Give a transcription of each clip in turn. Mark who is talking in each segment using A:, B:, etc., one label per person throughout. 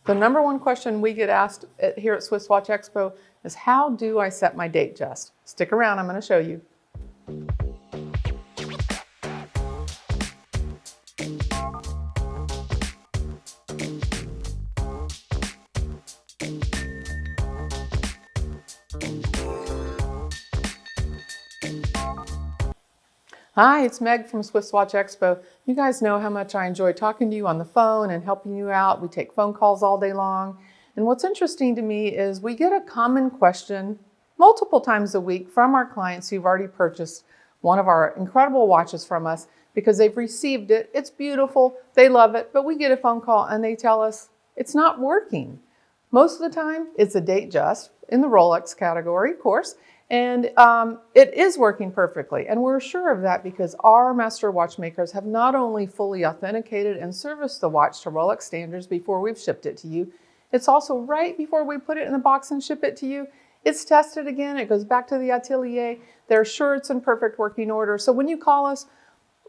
A: The number one question we get asked here at Swiss Watch Expo is, how do I set my Datejust? Stick around, I'm going to show you. Hi, it's Meg from Swiss Watch Expo. You guys know how much I enjoy talking to you on the phone and helping you out. We take phone calls all day long. And what's interesting to me is we get a common question multiple times a week from our clients who've already purchased one of our incredible watches from us because they've received it. It's beautiful, they love it, but we get a phone call and they tell us it's not working. Most of the time, it's a Datejust in the Rolex category, of course. And it is working perfectly. And we're sure of that because our master watchmakers have not only fully authenticated and serviced the watch to Rolex standards before we've shipped it to you, it's also right before we put it in the box and ship it to you, it's tested again. It goes back to the atelier. They're sure it's in perfect working order. So when you call us,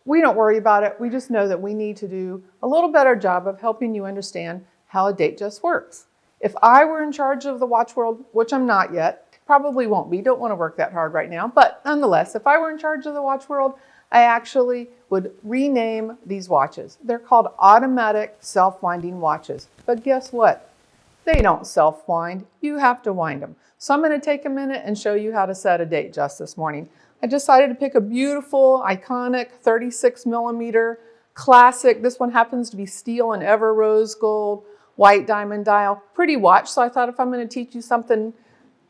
A: we don't worry about it. We just know that we need to do a little better job of helping you understand how a Datejust works. If I were in charge of the watch world, which I'm not yet, probably won't be, don't want to work that hard right now, but nonetheless, if I were in charge of the watch world, I actually would rename these watches. They're called automatic self-winding watches. But guess what? They don't self-wind. You have to wind them. So I'm going to take a minute and show you how to set a Datejust this morning. I decided to pick a beautiful, iconic 36mm classic. This one happens to be steel and Everose gold, white diamond dial. Pretty watch. So I thought if I'm going to teach you something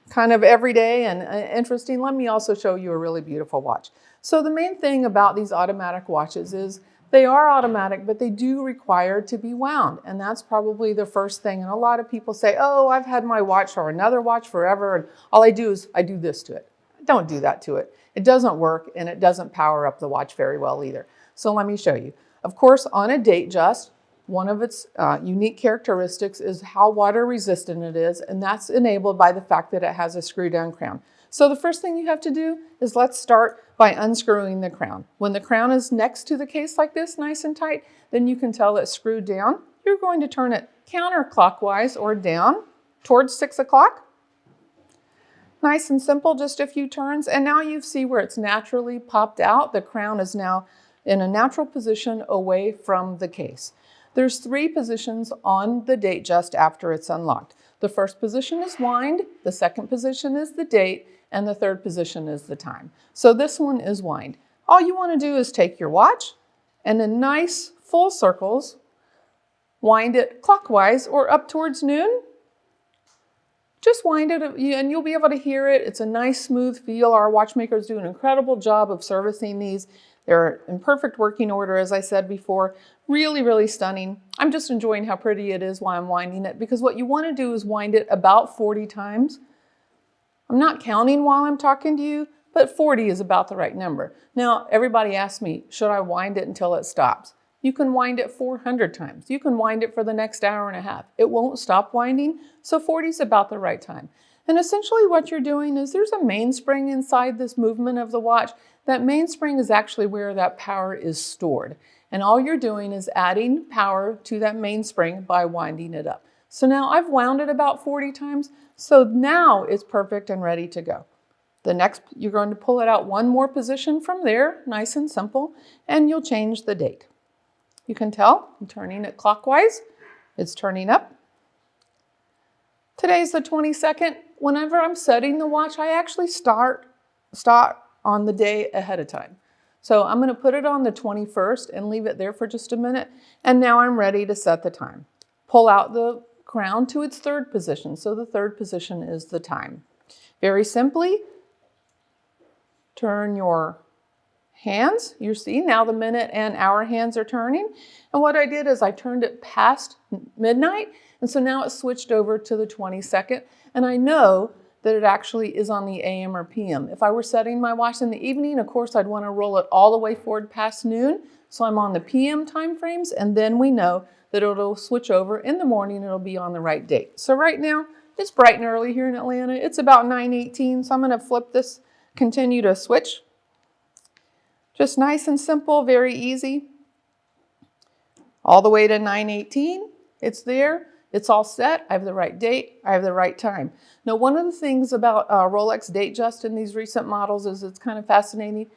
A: kind of everyday and interesting, let me also show you a really beautiful watch. So the main thing about these automatic watches is they are automatic, but they do require to be wound. And that's probably the first thing. And a lot of people say, oh, I've had my watch or another watch forever, and all I do is I do this to it. Don't do that to it. It doesn't work, and it doesn't power up the watch very well either. So let me show you. Of course, on a Datejust, one of its unique characteristics is how water resistant it is, and that's enabled by the fact that it has a screw down crown. So the first thing you have to do is let's start by unscrewing the crown. When the crown is next to the case like this, nice and tight, then you can tell it's screwed down. You're going to turn it counterclockwise or down towards 6 o'clock. Nice and simple, just a few turns. And now you see where it's naturally popped out. The crown is now in a natural position away from the case. There's 3 positions on the Datejust after it's unlocked. The first position is wind, the second position is the date, and the third position is the time. So this one is wind. All you want to do is take your watch and in nice full circles, wind it clockwise or up towards noon. Just wind it and you'll be able to hear it. It's a nice smooth feel. Our watchmakers do an incredible job of servicing these. They're in perfect working order, as I said before. Really, really stunning. I'm just enjoying how pretty it is while I'm winding it, because what you want to do is wind it about 40 times. I'm not counting while I'm talking to you, but 40 is about the right number. Now, everybody asks me, should I wind it until it stops? You can wind it 400 times. You can wind it for the next hour and a half. It won't stop winding, so 40 is about the right time. And essentially what you're doing is there's a mainspring inside this movement of the watch. That mainspring is actually where that power is stored. And all you're doing is adding power to that mainspring by winding it up. So now I've wound it about 40 times. So now it's perfect and ready to go. The next, you're going to pull it out one more position from there, nice and simple, and you'll change the date. You can tell I'm turning it clockwise. It's turning up. Today's the 22nd. Whenever I'm setting the watch, I actually start on the day ahead of time. So I'm going to put it on the 21st and leave it there for just a minute. And now I'm ready to set the time. Pull out the crown to its third position. So the third position is the time. Very simply, turn your hands. You see now the minute and hour hands are turning. And what I did is I turned it past midnight. And so now it's switched over to the 22nd. And I know that it actually is on the AM or PM. If I were setting my watch in the evening, of course, I'd want to roll it all the way forward past noon. So I'm on the PM time frames, and then we know that it'll switch over in the morning. It'll be on the right date. So right now, it's bright and early here in Atlanta. It's about 9:18. So I'm going to flip this, continue to switch. Just nice and simple, very easy. All the way to 9:18. It's there. It's all set. I have the right date. I have the right time. Now, one of the things about Rolex Datejust in these recent models is it's kind of fascinating.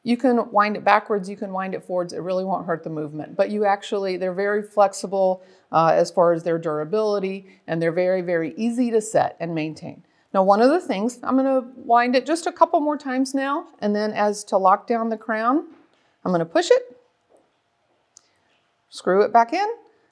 A: You can wind it backwards, you can wind it forwards. It really won't hurt the movement. But they're very flexible as far as their durability, and they're very, very easy to set and maintain. Now, one of the things, I'm going to wind it just a couple more times now, and then as to lock down the crown, I'm going to push it, screw it back in,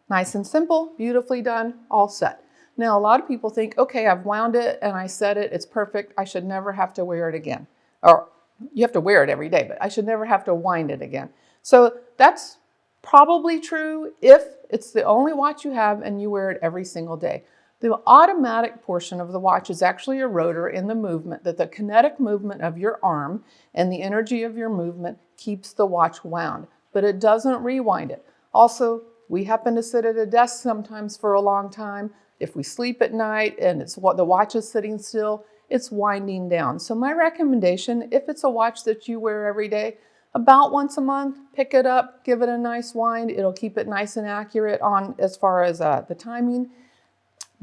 A: nice and simple, beautifully done, all set. Now, a lot of people think, okay, I've wound it and I set it, it's perfect, I should never have to wear it again. Or you have to wear it every day, but I should never have to wind it again. So that's probably true if it's the only watch you have and you wear it every single day. The automatic portion of the watch is actually a rotor in the movement, that the kinetic movement of your arm and the energy of your movement keeps the watch wound, but it doesn't rewind it. Also, we happen to sit at a desk sometimes for a long time. If we sleep at night and the watch is sitting still, it's winding down. So my recommendation, if it's a watch that you wear every day, about once a month, pick it up, give it a nice wind. It'll keep it nice and accurate on as far as the timing.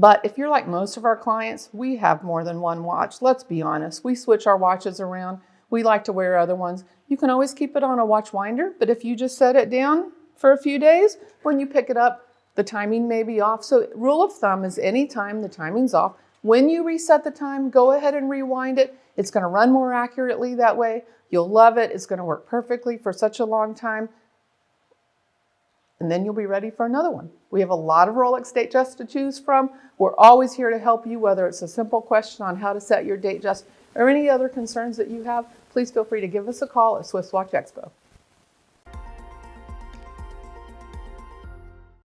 A: But if you're like most of our clients, we have more than one watch. Let's be honest, we switch our watches around. We like to wear other ones. You can always keep it on a watch winder, but if you just set it down for a few days, when you pick it up, the timing may be off. So rule of thumb is anytime the timing's off, when you reset the time, go ahead and rewind it. It's going to run more accurately that way. You'll love it. It's going to work perfectly for such a long time. And then you'll be ready for another one. We have a lot of Rolex Datejust to choose from. We're always here to help you, whether it's a simple question on how to set your Datejust or any other concerns that you have. Please feel free to give us a call at Swiss Watch Expo.